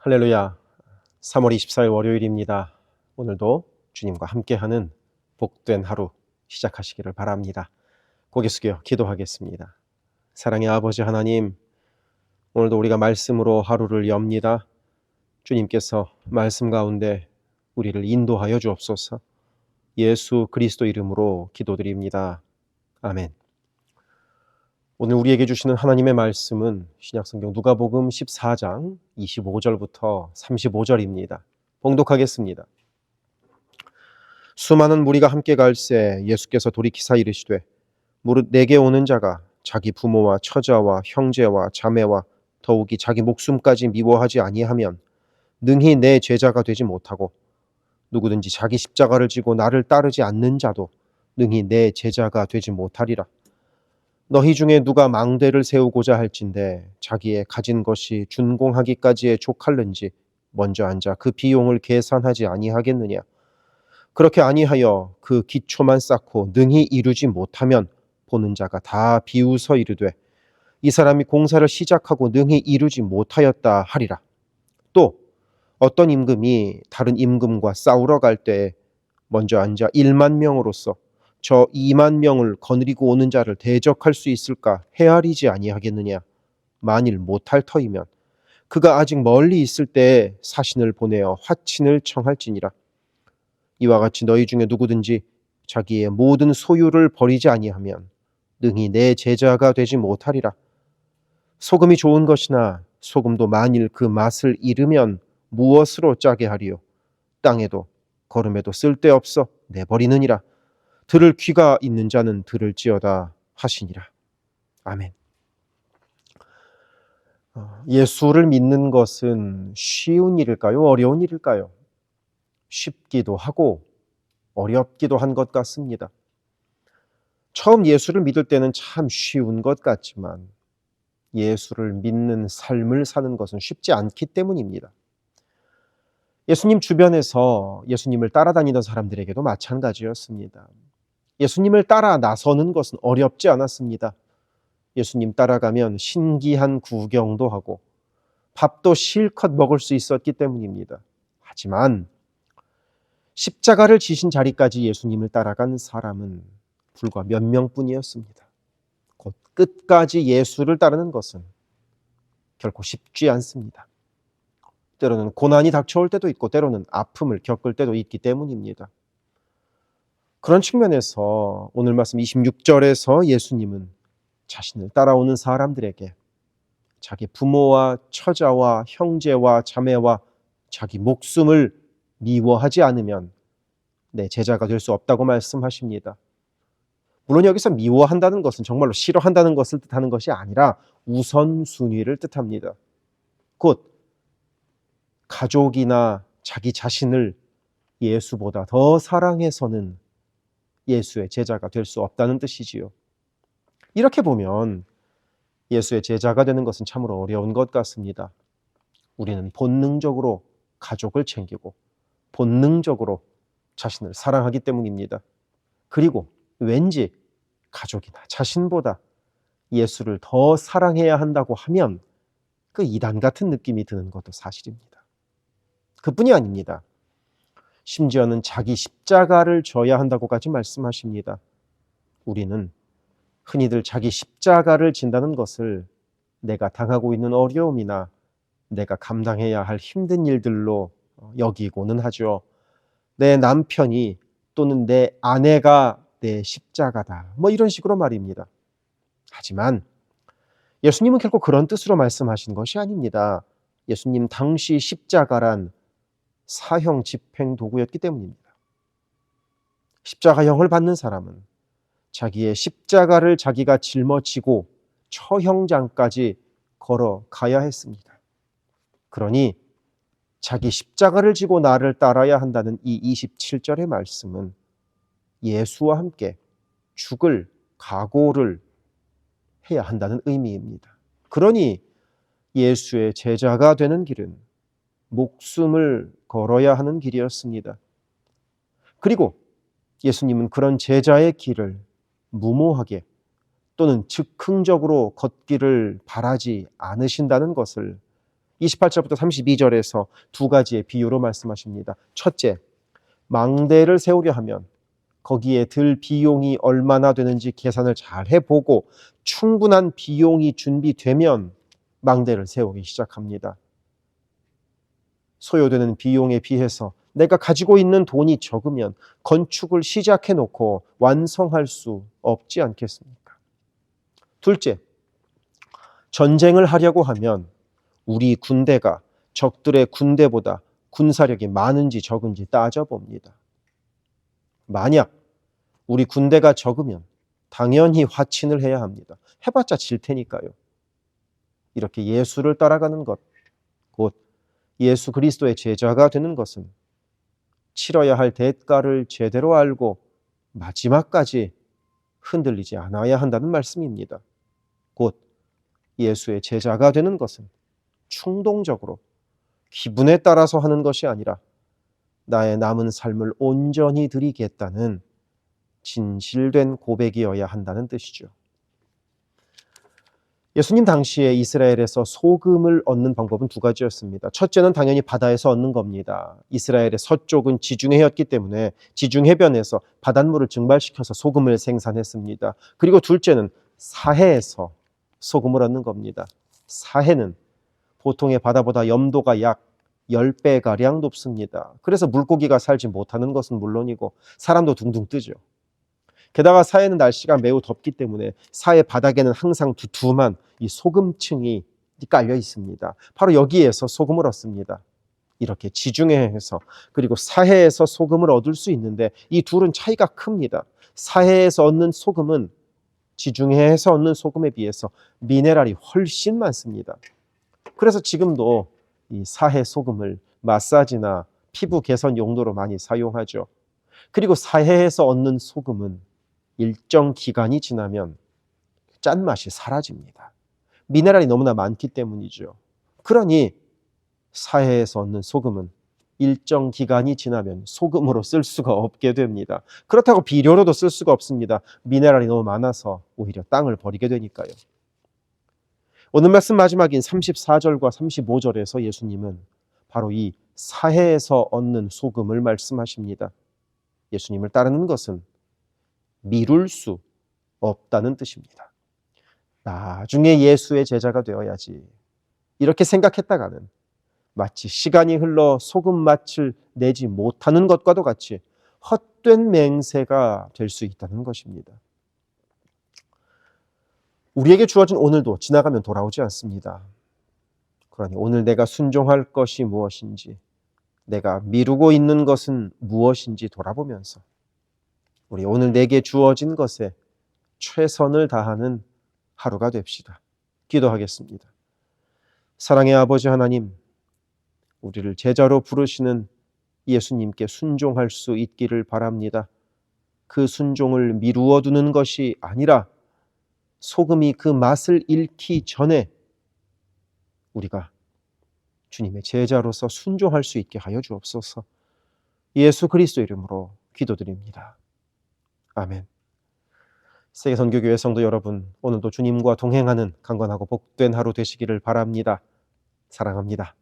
할렐루야. 3월 24일 월요일입니다. 오늘도 주님과 함께하는 복된 하루 시작하시기를 바랍니다. 고개 숙여 기도하겠습니다. 사랑의 아버지 하나님, 오늘도 우리가 말씀으로 하루를 엽니다. 주님께서 말씀 가운데 우리를 인도하여 주옵소서. 예수 그리스도 이름으로 기도드립니다. 아멘. 오늘 우리에게 주시는 하나님의 말씀은 신약성경 누가복음 14장 25절부터 35절입니다. 봉독하겠습니다. 수많은 무리가 함께 갈새 예수께서 돌이키사 이르시되 무릇 내게 오는 자가 자기 부모와 처자와 형제와 자매와 더욱이 자기 목숨까지 미워하지 아니하면 능히 내 제자가 되지 못하고 누구든지 자기 십자가를 지고 나를 따르지 않는 자도 능히 내 제자가 되지 못하리라. 너희 중에 누가 망대를 세우고자 할진대 자기의 가진 것이 준공하기까지에 족할는지 먼저 앉아 그 비용을 계산하지 아니하겠느냐. 그렇게 아니하여 그 기초만 쌓고 능히 이루지 못하면 보는 자가 다 비웃어 이르되 이 사람이 공사를 시작하고 능히 이루지 못하였다 하리라. 또 어떤 임금이 다른 임금과 싸우러 갈 때에 먼저 앉아 1만 명으로서 저 2만 명을 거느리고 오는 자를 대적할 수 있을까 헤아리지 아니하겠느냐. 만일 못할 터이면 그가 아직 멀리 있을 때에 사신을 보내어 화친을 청할지니라. 이와 같이 너희 중에 누구든지 자기의 모든 소유를 버리지 아니하면 능히 내 제자가 되지 못하리라. 소금이 좋은 것이나 소금도 만일 그 맛을 잃으면 무엇으로 짜게 하리요. 땅에도 거름에도 쓸데없어 내버리느니라. 들을 귀가 있는 자는 들을지어다 하시니라. 아멘. 예수를 믿는 것은 쉬운 일일까요? 어려운 일일까요? 쉽기도 하고 어렵기도 한 것 같습니다. 처음 예수를 믿을 때는 참 쉬운 것 같지만 예수를 믿는 삶을 사는 것은 쉽지 않기 때문입니다. 예수님 주변에서 예수님을 따라다니던 사람들에게도 마찬가지였습니다. 예수님을 따라 나서는 것은 어렵지 않았습니다. 예수님 따라가면 신기한 구경도 하고 밥도 실컷 먹을 수 있었기 때문입니다. 하지만 십자가를 지신 자리까지 예수님을 따라간 사람은 불과 몇 명뿐이었습니다. 곧 끝까지 예수를 따르는 것은 결코 쉽지 않습니다. 때로는 고난이 닥쳐올 때도 있고 때로는 아픔을 겪을 때도 있기 때문입니다. 그런 측면에서 오늘 말씀 26절에서 예수님은 자신을 따라오는 사람들에게 자기 부모와 처자와 형제와 자매와 자기 목숨을 미워하지 않으면 내 제자가 될 수 없다고 말씀하십니다. 물론 여기서 미워한다는 것은 정말로 싫어한다는 것을 뜻하는 것이 아니라 우선순위를 뜻합니다. 곧 가족이나 자기 자신을 예수보다 더 사랑해서는 예수의 제자가 될 수 없다는 뜻이지요. 이렇게 보면 예수의 제자가 되는 것은 참으로 어려운 것 같습니다. 우리는 본능적으로 가족을 챙기고 본능적으로 자신을 사랑하기 때문입니다. 그리고 왠지 가족이나 자신보다 예수를 더 사랑해야 한다고 하면 그 이단 같은 느낌이 드는 것도 사실입니다. 그뿐이 아닙니다. 심지어는 자기 십자가를 져야 한다고까지 말씀하십니다. 우리는 흔히들 자기 십자가를 진다는 것을 내가 당하고 있는 어려움이나 내가 감당해야 할 힘든 일들로 여기고는 하죠. 내 남편이 또는 내 아내가 내 십자가다. 이런 식으로 말입니다. 하지만 예수님은 결코 그런 뜻으로 말씀하신 것이 아닙니다. 예수님 당시 십자가란 사형 집행 도구였기 때문입니다. 십자가형을 받는 사람은 자기의 십자가를 자기가 짊어지고 처형장까지 걸어가야 했습니다. 그러니 자기 십자가를 지고 나를 따라야 한다는 이 27절의 말씀은 예수와 함께 죽을 각오를 해야 한다는 의미입니다. 그러니 예수의 제자가 되는 길은 목숨을 걸어야 하는 길이었습니다. 그리고 예수님은 그런 제자의 길을 무모하게 또는 즉흥적으로 걷기를 바라지 않으신다는 것을 28절부터 32절에서 두 가지의 비유로 말씀하십니다. 첫째, 망대를 세우려 하면 거기에 들 비용이 얼마나 되는지 계산을 잘 해보고 충분한 비용이 준비되면 망대를 세우기 시작합니다. 소요되는 비용에 비해서 내가 가지고 있는 돈이 적으면 건축을 시작해 놓고 완성할 수 없지 않겠습니까? 둘째, 전쟁을 하려고 하면 우리 군대가 적들의 군대보다 군사력이 많은지 적은지 따져봅니다. 만약 우리 군대가 적으면 당연히 화친을 해야 합니다. 해봤자 질 테니까요. 이렇게 예수를 따라가는 것, 곧 예수 그리스도의 제자가 되는 것은 치러야 할 대가를 제대로 알고 마지막까지 흔들리지 않아야 한다는 말씀입니다. 곧 예수의 제자가 되는 것은 충동적으로 기분에 따라서 하는 것이 아니라 나의 남은 삶을 온전히 드리겠다는 진실된 고백이어야 한다는 뜻이죠. 예수님 당시에 이스라엘에서 소금을 얻는 방법은 두 가지였습니다. 첫째는 당연히 바다에서 얻는 겁니다. 이스라엘의 서쪽은 지중해였기 때문에 지중해변에서 바닷물을 증발시켜서 소금을 생산했습니다. 그리고 둘째는 사해에서 소금을 얻는 겁니다. 사해는 보통의 바다보다 염도가 약 10배가량 높습니다. 그래서 물고기가 살지 못하는 것은 물론이고 사람도 둥둥 뜨죠. 게다가 사해는 날씨가 매우 덥기 때문에 사해 바닥에는 항상 두툼한 이 소금층이 깔려 있습니다. 바로 여기에서 소금을 얻습니다. 이렇게 지중해에서 그리고 사해에서 소금을 얻을 수 있는데 이 둘은 차이가 큽니다. 사해에서 얻는 소금은 지중해에서 얻는 소금에 비해서 미네랄이 훨씬 많습니다. 그래서 지금도 이 사해 소금을 마사지나 피부 개선 용도로 많이 사용하죠. 그리고 사해에서 얻는 소금은 일정 기간이 지나면 짠맛이 사라집니다. 미네랄이 너무나 많기 때문이죠. 그러니 사해에서 얻는 소금은 일정 기간이 지나면 소금으로 쓸 수가 없게 됩니다. 그렇다고 비료로도 쓸 수가 없습니다. 미네랄이 너무 많아서 오히려 땅을 버리게 되니까요. 오늘 말씀 마지막인 34절과 35절에서 예수님은 바로 이 사해에서 얻는 소금을 말씀하십니다. 예수님을 따르는 것은 미룰 수 없다는 뜻입니다. 나중에 예수의 제자가 되어야지 이렇게 생각했다가는 마치 시간이 흘러 소금 맛을 내지 못하는 것과도 같이 헛된 맹세가 될 수 있다는 것입니다. 우리에게 주어진 오늘도 지나가면 돌아오지 않습니다. 그러니 오늘 내가 순종할 것이 무엇인지, 내가 미루고 있는 것은 무엇인지 돌아보면서 우리 오늘 내게 주어진 것에 최선을 다하는 하루가 됩시다. 기도하겠습니다. 사랑의 아버지 하나님, 우리를 제자로 부르시는 예수님께 순종할 수 있기를 바랍니다. 그 순종을 미루어 두는 것이 아니라 소금이 그 맛을 잃기 전에 우리가 주님의 제자로서 순종할 수 있게 하여 주옵소서. 예수 그리스도 이름으로 기도드립니다. 아멘. 세계선교교회 성도 여러분, 오늘도 주님과 동행하는 강건하고 복된 하루 되시기를 바랍니다. 사랑합니다.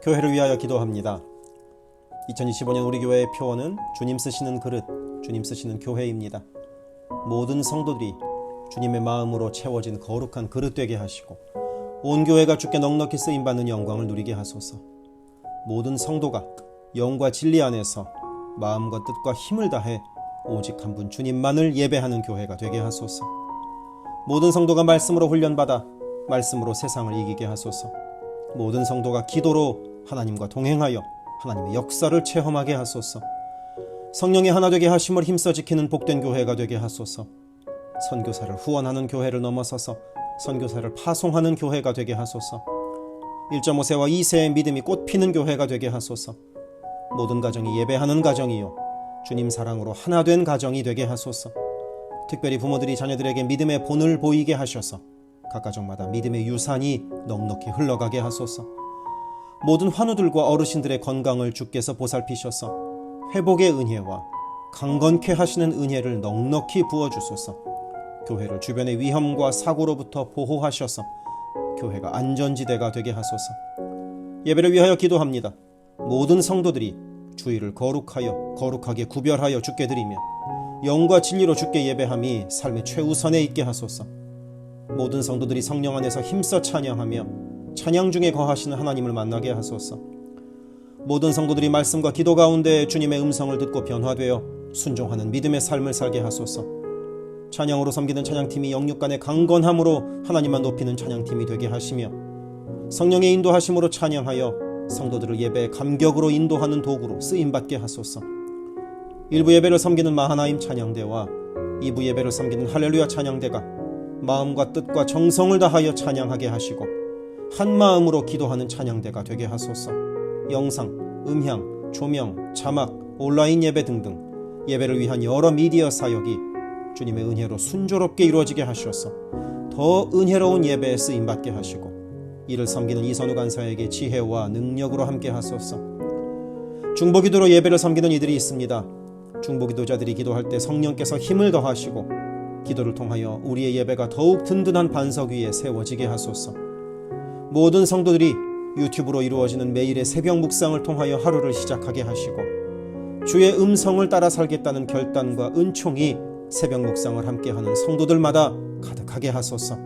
교회를 위하여 기도합니다. 2025년 우리 교회의 표어는 주님 쓰시는 그릇, 주님 쓰시는 교회입니다. 모든 성도들이 주님의 마음으로 채워진 거룩한 그릇 되게 하시고 온 교회가 주께 넉넉히 쓰임받는 영광을 누리게 하소서. 모든 성도가 영과 진리 안에서 마음과 뜻과 힘을 다해 오직 한 분 주님만을 예배하는 교회가 되게 하소서. 모든 성도가 말씀으로 훈련받아 말씀으로 세상을 이기게 하소서. 모든 성도가 기도로 하나님과 동행하여 하나님의 역사를 체험하게 하소서. 성령의 하나 되게 하심을 힘써 지키는 복된 교회가 되게 하소서. 선교사를 후원하는 교회를 넘어서서 선교사를 파송하는 교회가 되게 하소서. 1.5세와 2세의 믿음이 꽃피는 교회가 되게 하소서. 모든 가정이 예배하는 가정이요 주님 사랑으로 하나 된 가정이 되게 하소서. 특별히 부모들이 자녀들에게 믿음의 본을 보이게 하셔서 각 가정마다 믿음의 유산이 넉넉히 흘러가게 하소서. 모든 환우들과 어르신들의 건강을 주께서 보살피셔서 회복의 은혜와 강건케 하시는 은혜를 넉넉히 부어주소서. 교회를 주변의 위험과 사고로부터 보호하셔서 교회가 안전지대가 되게 하소서. 예배를 위하여 기도합니다. 모든 성도들이 주의를 거룩하게 구별하여 주께 드리며 영과 진리로 주께 예배함이 삶의 최우선에 있게 하소서. 모든 성도들이 성령 안에서 힘써 찬양하며 찬양 중에 거하시는 하나님을 만나게 하소서. 모든 성도들이 말씀과 기도 가운데 주님의 음성을 듣고 변화되어 순종하는 믿음의 삶을 살게 하소서. 찬양으로 섬기는 찬양팀이 영육간의 강건함으로 하나님만 높이는 찬양팀이 되게 하시며 성령의 인도하심으로 찬양하여 성도들을 예배의 감격으로 인도하는 도구로 쓰임받게 하소서. 1부 예배를 섬기는 마하나임 찬양대와 2부 예배를 섬기는 할렐루야 찬양대가 마음과 뜻과 정성을 다하여 찬양하게 하시고 한 마음으로 기도하는 찬양대가 되게 하소서. 영상, 음향, 조명, 자막, 온라인 예배 등등 예배를 위한 여러 미디어 사역이 주님의 은혜로 순조롭게 이루어지게 하셔서 더 은혜로운 예배에 쓰임받게 하시고 이를 섬기는 이선우 간사에게 지혜와 능력으로 함께 하소서. 중보기도로 예배를 섬기는 이들이 있습니다. 중보기도자들이 기도할 때 성령께서 힘을 더하시고 기도를 통하여 우리의 예배가 더욱 든든한 반석 위에 세워지게 하소서. 모든 성도들이 유튜브로 이루어지는 매일의 새벽 묵상을 통하여 하루를 시작하게 하시고 주의 음성을 따라 살겠다는 결단과 은총이 새벽 묵상을 함께하는 성도들마다 가득하게 하소서.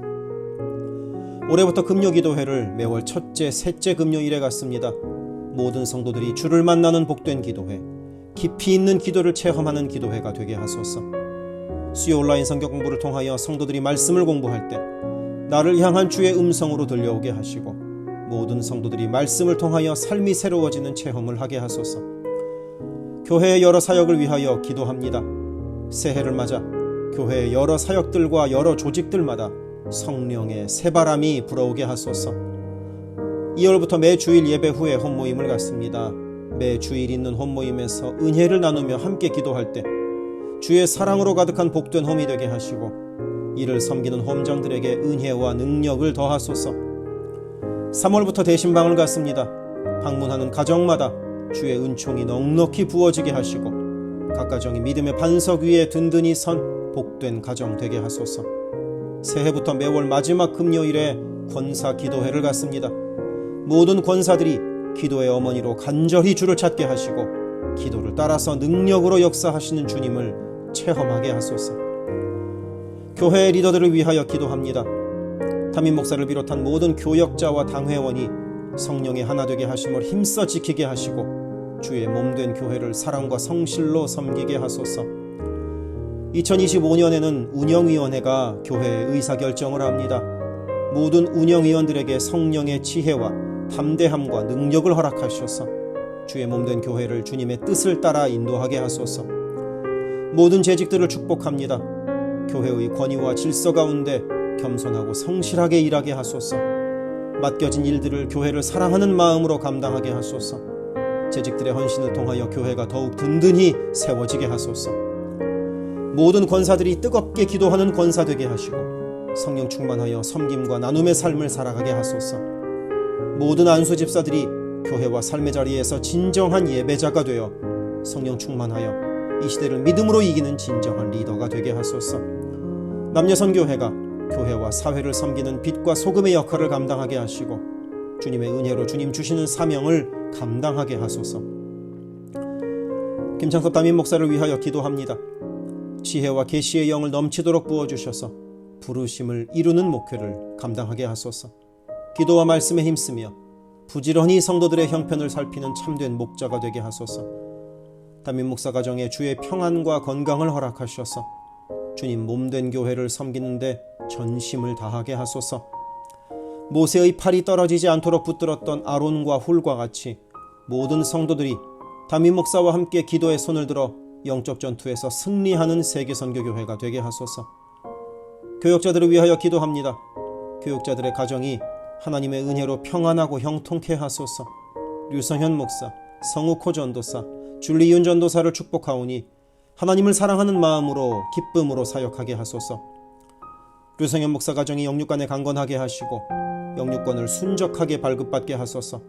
올해부터 금요기도회를 매월 첫째, 셋째 금요일에 갖습니다. 모든 성도들이 주를 만나는 복된 기도회, 깊이 있는 기도를 체험하는 기도회가 되게 하소서. 수요 온라인 성경 공부를 통하여 성도들이 말씀을 공부할 때 나를 향한 주의 음성으로 들려오게 하시고 모든 성도들이 말씀을 통하여 삶이 새로워지는 체험을 하게 하소서. 교회의 여러 사역을 위하여 기도합니다. 새해를 맞아 교회의 여러 사역들과 여러 조직들마다 성령의 새바람이 불어오게 하소서. 2월부터 매 주일 예배 후에 홈모임을 갖습니다. 매 주일 있는 홈모임에서 은혜를 나누며 함께 기도할 때 주의 사랑으로 가득한 복된 홈이 되게 하시고 이를 섬기는 홈장들에게 은혜와 능력을 더하소서. 3월부터 대신방을 갖습니다. 방문하는 가정마다 주의 은총이 넉넉히 부어지게 하시고 각 가정이 믿음의 반석 위에 든든히 선 복된 가정 되게 하소서. 새해부터 매월 마지막 금요일에 권사 기도회를 갖습니다. 모든 권사들이 기도의 어머니로 간절히 주를 찾게 하시고 기도를 따라서 능력으로 역사하시는 주님을 체험하게 하소서. 교회의 리더들을 위하여 기도합니다. 담임 목사를 비롯한 모든 교역자와 당회원이 성령의 하나 되게 하심을 힘써 지키게 하시고 주의 몸된 교회를 사랑과 성실로 섬기게 하소서. 2025년에는 운영위원회가 교회의 의사결정을 합니다. 모든 운영위원들에게 성령의 지혜와 담대함과 능력을 허락하셔서 주의 몸된 교회를 주님의 뜻을 따라 인도하게 하소서. 모든 재직들을 축복합니다. 교회의 권위와 질서 가운데 겸손하고 성실하게 일하게 하소서. 맡겨진 일들을 교회를 사랑하는 마음으로 감당하게 하소서. 재직들의 헌신을 통하여 교회가 더욱 든든히 세워지게 하소서. 모든 권사들이 뜨겁게 기도하는 권사 되게 하시고 성령 충만하여 섬김과 나눔의 삶을 살아가게 하소서. 모든 안수 집사들이 교회와 삶의 자리에서 진정한 예배자가 되어 성령 충만하여 이 시대를 믿음으로 이기는 진정한 리더가 되게 하소서. 남녀선교회가 교회와 사회를 섬기는 빛과 소금의 역할을 감당하게 하시고 주님의 은혜로 주님 주시는 사명을 감당하게 하소서. 김창섭 담임 목사를 위하여 기도합니다. 지혜와 계시의 영을 넘치도록 부어주셔서 부르심을 이루는 목회를 감당하게 하소서. 기도와 말씀에 힘쓰며 부지런히 성도들의 형편을 살피는 참된 목자가 되게 하소서. 담임 목사 가정에 주의 평안과 건강을 허락하셔서 주님 몸된 교회를 섬기는데 전심을 다하게 하소서. 모세의 팔이 떨어지지 않도록 붙들었던 아론과 훌과 같이 모든 성도들이 담임 목사와 함께 기도의 손을 들어 영적 전투에서 승리하는 세계선교교회가 되게 하소서. 교역자들을 위하여 기도합니다. 교역자들의 가정이 하나님의 은혜로 평안하고 형통케 하소서. 류성현 목사, 성욱호 전도사, 줄리윤 전도사를 축복하오니 하나님을 사랑하는 마음으로 기쁨으로 사역하게 하소서. 류성현 목사 가정이 영육간에 강건하게 하시고 영육권을 순적하게 발급받게 하소서.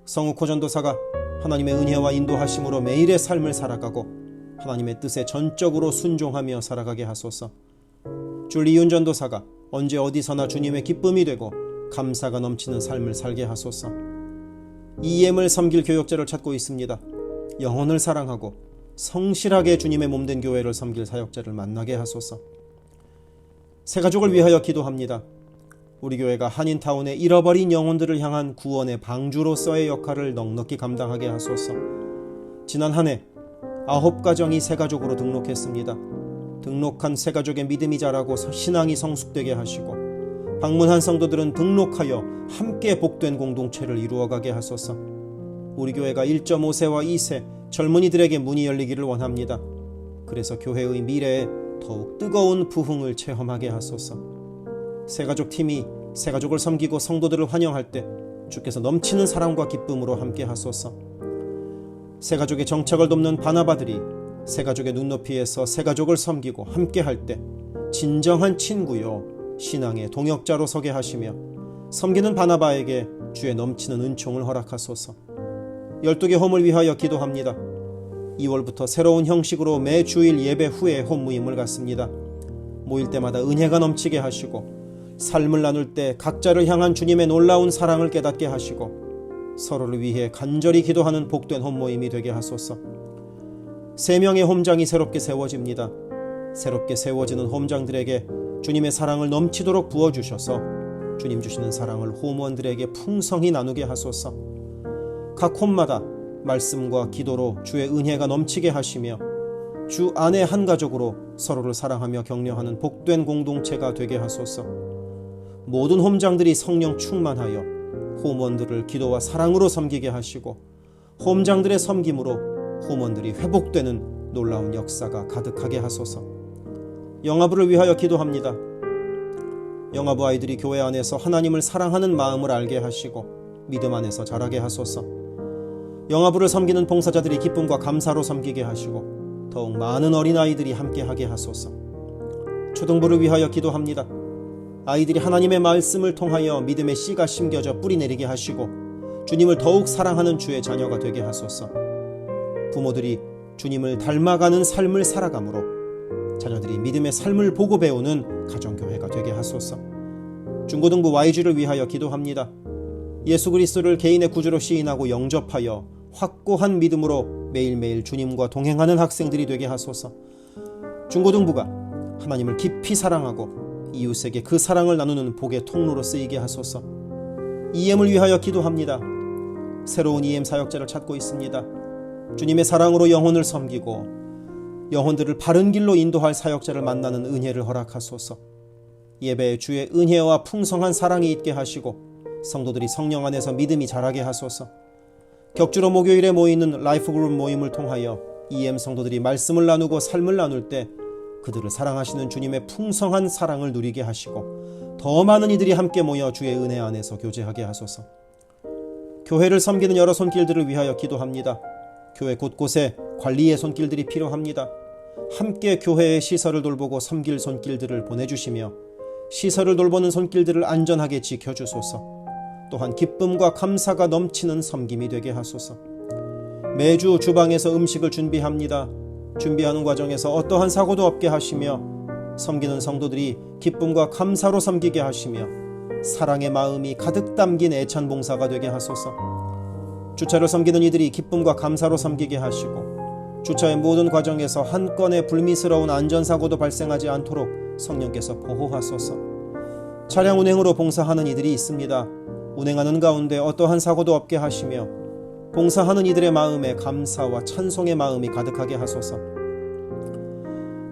성욱호 전도사가 하나님의 은혜와 인도하심으로 매일의 삶을 살아가고 하나님의 뜻에 전적으로 순종하며 살아가게 하소서. 줄리윤 전도사가 언제 어디서나 주님의 기쁨이 되고 감사가 넘치는 삶을 살게 하소서. EM을 섬길 교역자를 찾고 있습니다. 영혼을 사랑하고 성실하게 주님의 몸된 교회를 섬길 사역자를 만나게 하소서. 새가족을 위하여 기도합니다. 우리 교회가 한인타운의 잃어버린 영혼들을 향한 구원의 방주로서의 역할을 넉넉히 감당하게 하소서. 지난 한 해 9가정이 새가족으로 등록했습니다. 등록한 새가족의 믿음이 자라고 신앙이 성숙되게 하시고 방문한 성도들은 등록하여 함께 복된 공동체를 이루어가게 하소서. 우리 교회가 1.5세와 2세 젊은이들에게 문이 열리기를 원합니다. 그래서 교회의 미래에 더욱 뜨거운 부흥을 체험하게 하소서. 새가족 팀이 새가족을 섬기고 성도들을 환영할 때 주께서 넘치는 사랑과 기쁨으로 함께 하소서. 새가족의 정착을 돕는 바나바들이 새가족의 눈높이에서 새가족을 섬기고 함께 할 때 진정한 친구요 신앙의 동역자로 서게 하시며 섬기는 바나바에게 주의 넘치는 은총을 허락하소서. 12개 홈을 위하여 기도합니다. 2월부터 새로운 형식으로 매 주일 예배 후에 홈 모임을 갖습니다. 모일 때마다 은혜가 넘치게 하시고 삶을 나눌 때 각자를 향한 주님의 놀라운 사랑을 깨닫게 하시고 서로를 위해 간절히 기도하는 복된 홈 모임이 되게 하소서. 3명의 홈장이 새롭게 세워집니다. 새롭게 세워지는 홈장들에게 주님의 사랑을 넘치도록 부어주셔서 주님 주시는 사랑을 홈원들에게 풍성히 나누게 하소서. 각 홈마다 말씀과 기도로 주의 은혜가 넘치게 하시며 주 안에 한 가족으로 서로를 사랑하며 격려하는 복된 공동체가 되게 하소서. 모든 홈장들이 성령 충만하여 홈원들을 기도와 사랑으로 섬기게 하시고 홈장들의 섬김으로 홈원들이 회복되는 놀라운 역사가 가득하게 하소서. 영아부를 위하여 기도합니다. 영아부 아이들이 교회 안에서 하나님을 사랑하는 마음을 알게 하시고 믿음 안에서 자라게 하소서. 영아부를 섬기는 봉사자들이 기쁨과 감사로 섬기게 하시고 더욱 많은 어린아이들이 함께하게 하소서. 초등부를 위하여 기도합니다. 아이들이 하나님의 말씀을 통하여 믿음의 씨가 심겨져 뿌리 내리게 하시고 주님을 더욱 사랑하는 주의 자녀가 되게 하소서. 부모들이 주님을 닮아가는 삶을 살아가므로 자녀들이 믿음의 삶을 보고 배우는 가정교회가 되게 하소서. 중고등부 YG를 위하여 기도합니다. 예수 그리스도를 개인의 구주로 시인하고 영접하여 확고한 믿음으로 매일매일 주님과 동행하는 학생들이 되게 하소서. 중고등부가 하나님을 깊이 사랑하고 이웃에게 그 사랑을 나누는 복의 통로로 쓰이게 하소서. EM을 위하여 기도합니다. 새로운 EM 사역자를 찾고 있습니다. 주님의 사랑으로 영혼을 섬기고 영혼들을 바른 길로 인도할 사역자를 만나는 은혜를 허락하소서. 예배에 주의 은혜와 풍성한 사랑이 있게 하시고 성도들이 성령 안에서 믿음이 자라게 하소서. 격주로 목요일에 모이는 라이프그룹 모임을 통하여 EM 성도들이 말씀을 나누고 삶을 나눌 때 그들을 사랑하시는 주님의 풍성한 사랑을 누리게 하시고 더 많은 이들이 함께 모여 주의 은혜 안에서 교제하게 하소서. 교회를 섬기는 여러 손길들을 위하여 기도합니다. 교회 곳곳에 관리의 손길들이 필요합니다. 함께 교회의 시설을 돌보고 섬길 손길들을 보내주시며 시설을 돌보는 손길들을 안전하게 지켜주소서. 또한 기쁨과 감사가 넘치는 섬김이 되게 하소서. 매주 주방에서 음식을 준비합니다. 준비하는 과정에서 어떠한 사고도 없게 하시며 섬기는 성도들이 기쁨과 감사로 섬기게 하시며 사랑의 마음이 가득 담긴 애찬 봉사가 되게 하소서. 주차를 섬기는 이들이 기쁨과 감사로 섬기게 하시고 주차의 모든 과정에서 한 건의 불미스러운 안전사고도 발생하지 않도록 성령께서 보호하소서. 차량 운행으로 봉사하는 이들이 있습니다. 운행하는 가운데 어떠한 사고도 없게 하시며 봉사하는 이들의 마음에 감사와 찬송의 마음이 가득하게 하소서.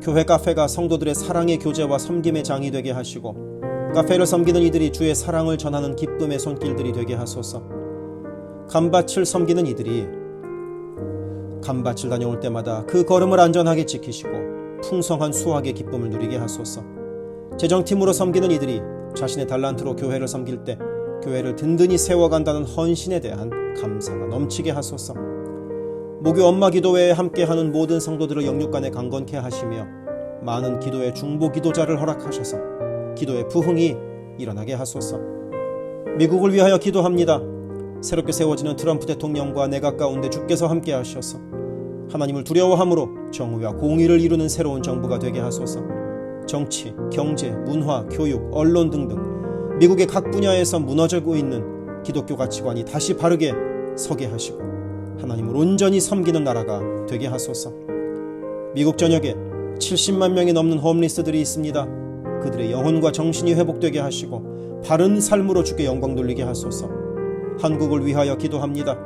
교회 카페가 성도들의 사랑의 교제와 섬김의 장이 되게 하시고 카페를 섬기는 이들이 주의 사랑을 전하는 기쁨의 손길들이 되게 하소서. 감밭을 섬기는 이들이 감밭을 다녀올 때마다 그 걸음을 안전하게 지키시고 풍성한 수확의 기쁨을 누리게 하소서. 재정팀으로 섬기는 이들이 자신의 달란트로 교회를 섬길 때 교회를 든든히 세워간다는 헌신에 대한 감사가 넘치게 하소서. 목요 엄마 기도회에 함께하는 모든 성도들을 영육간에 강건케 하시며 많은 기도의 중보 기도자를 허락하셔서 기도의 부흥이 일어나게 하소서. 미국을 위하여 기도합니다. 새롭게 세워지는 트럼프 대통령과 내각 가운데 주께서 함께 하셔서 하나님을 두려워함으로 정의와 공의를 이루는 새로운 정부가 되게 하소서. 정치, 경제, 문화, 교육, 언론 등등 미국의 각 분야에서 무너지고 있는 기독교 가치관이 다시 바르게 서게 하시고 하나님을 온전히 섬기는 나라가 되게 하소서. 미국 전역에 70만 명이 넘는 홈리스들이 있습니다. 그들의 영혼과 정신이 회복되게 하시고 바른 삶으로 주께 영광 돌리게 하소서. 한국을 위하여 기도합니다.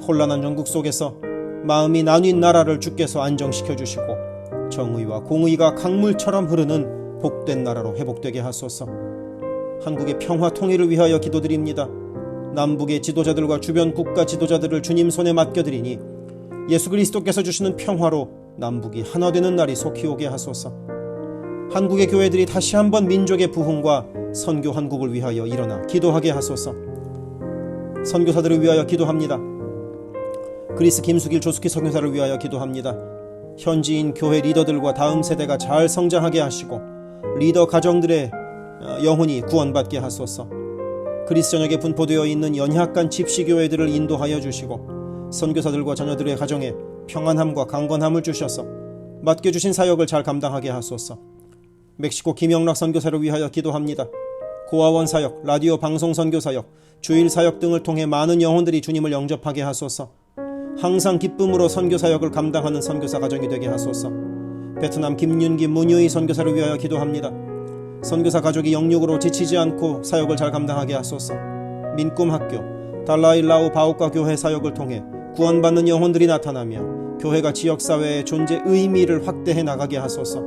혼란한 전국 속에서 마음이 나뉜 나라를 주께서 안정시켜 주시고 정의와 공의가 강물처럼 흐르는 복된 나라로 회복되게 하소서. 한국의 평화 통일을 위하여 기도드립니다. 남북의 지도자들과 주변 국가 지도자들을 주님 손에 맡겨드리니 예수 그리스도께서 주시는 평화로 남북이 하나 되는 날이 속히 오게 하소서. 한국의 교회들이 다시 한번 민족의 부흥과 선교 한국을 위하여 일어나 기도하게 하소서. 선교사들을 위하여 기도합니다. 그리스 김수길 조숙희 선교사를 위하여 기도합니다. 현지인 교회 리더들과 다음 세대가 잘 성장하게 하시고 리더 가정들의 영혼이 구원받게 하소서. 그리스 전역에 분포되어 있는 연약한 집시교회들을 인도하여 주시고 선교사들과 자녀들의 가정에 평안함과 강건함을 주셔서 맡겨주신 사역을 잘 감당하게 하소서. 멕시코 김영락 선교사를 위하여 기도합니다. 고아원 사역, 라디오 방송 선교 사역, 주일 사역 등을 통해 많은 영혼들이 주님을 영접하게 하소서. 항상 기쁨으로 선교 사역을 감당하는 선교사 가정이 되게 하소서. 베트남 김윤기 문유희 선교사를 위하여 기도합니다. 선교사 가족이 영육으로 지치지 않고 사역을 잘 감당하게 하소서. 민꿈학교, 달라일라오 바오카 교회 사역을 통해 구원받는 영혼들이 나타나며 교회가 지역사회의 존재 의미를 확대해 나가게 하소서.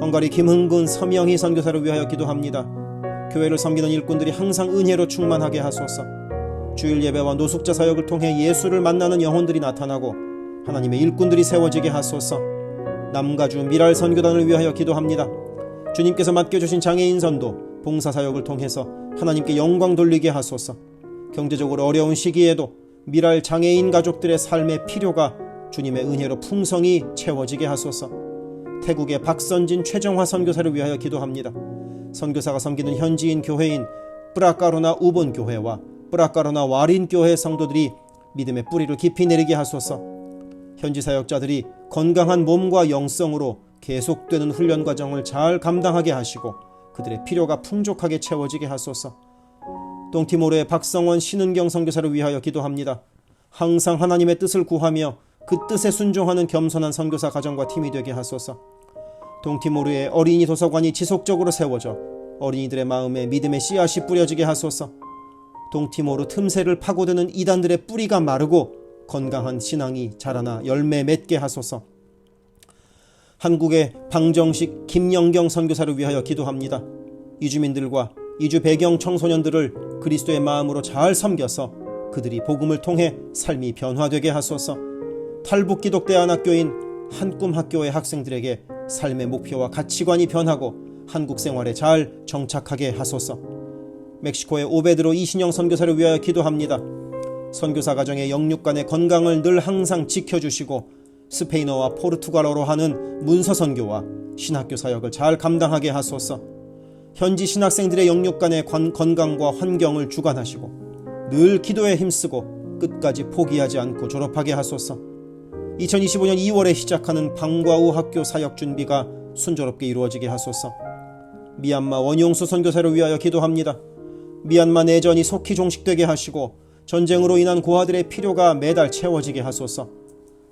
헝가리 김흥근 서명희 선교사를 위하여 기도합니다. 교회를 섬기는 일꾼들이 항상 은혜로 충만하게 하소서. 주일 예배와 노숙자 사역을 통해 예수를 만나는 영혼들이 나타나고 하나님의 일꾼들이 세워지게 하소서. 남가주 미랄 선교단을 위하여 기도합니다. 주님께서 맡겨주신 장애인 선도, 봉사사역을 통해서 하나님께 영광 돌리게 하소서. 경제적으로 어려운 시기에도 미랄 장애인 가족들의 삶의 필요가 주님의 은혜로 풍성히 채워지게 하소서. 태국의 박선진 최정화 선교사를 위하여 기도합니다. 선교사가 섬기는 현지인 교회인 뿌라카로나 우본 교회와 뿌라카로나 와린 교회 성도들이 믿음의 뿌리를 깊이 내리게 하소서. 현지 사역자들이 건강한 몸과 영성으로 계속되는 훈련 과정을 잘 감당하게 하시고 그들의 필요가 풍족하게 채워지게 하소서. 동티모르의 박성원 신은경 선교사를 위하여 기도합니다. 항상 하나님의 뜻을 구하며 그 뜻에 순종하는 겸손한 선교사 가정과 팀이 되게 하소서. 동티모르의 어린이 도서관이 지속적으로 세워져 어린이들의 마음에 믿음의 씨앗이 뿌려지게 하소서. 동티모르 틈새를 파고드는 이단들의 뿌리가 마르고 건강한 신앙이 자라나 열매 맺게 하소서. 한국의 방정식 김영경 선교사를 위하여 기도합니다. 이주민들과 이주 배경 청소년들을 그리스도의 마음으로 잘 섬겨서 그들이 복음을 통해 삶이 변화되게 하소서. 탈북기독대안학교인 한꿈학교의 학생들에게 삶의 목표와 가치관이 변하고 한국 생활에 잘 정착하게 하소서. 멕시코의 오베드로 이신영 선교사를 위하여 기도합니다. 선교사 가정의 영육간의 건강을 늘 항상 지켜주시고 스페인어와 포르투갈어로 하는 문서 선교와 신학교 사역을 잘 감당하게 하소서. 현지 신학생들의 영육간의 건강과 환경을 주관하시고 늘 기도에 힘쓰고 끝까지 포기하지 않고 졸업하게 하소서. 2025년 2월에 시작하는 방과후 학교 사역 준비가 순조롭게 이루어지게 하소서. 미얀마 원용수 선교사를 위하여 기도합니다. 미얀마 내전이 속히 종식되게 하시고 전쟁으로 인한 고아들의 필요가 매달 채워지게 하소서.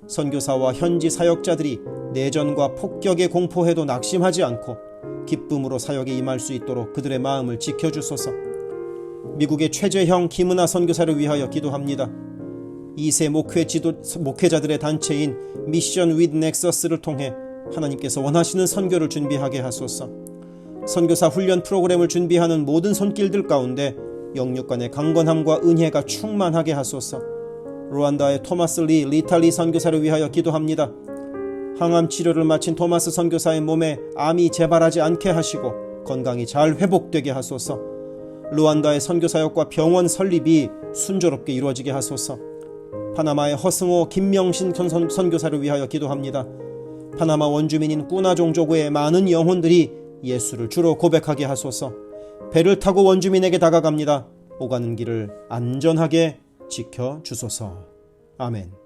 선교사와 현지 사역자들이 내전과 폭격의 공포에도 낙심하지 않고 기쁨으로 사역에 임할 수 있도록 그들의 마음을 지켜주소서. 미국의 최재형 김은하 선교사를 위하여 기도합니다. 2세 목회자들의 단체인 미션 윗 넥서스를 통해 하나님께서 원하시는 선교를 준비하게 하소서. 선교사 훈련 프로그램을 준비하는 모든 손길들 가운데 영육간의 강건함과 은혜가 충만하게 하소서. 루안다의 토마스 리탈리 선교사를 위하여 기도합니다. 항암 치료를 마친 토마스 선교사의 몸에 암이 재발하지 않게 하시고 건강이 잘 회복되게 하소서. 루안다의 선교사역과 병원 설립이 순조롭게 이루어지게 하소서. 파나마의 허승호 김명신 선교사를 위하여 기도합니다. 파나마 원주민인 꾸나종족의 많은 영혼들이 예수를 주로 고백하게 하소서. 배를 타고 원주민에게 다가갑니다. 오가는 길을 안전하게 지켜주소서. 아멘.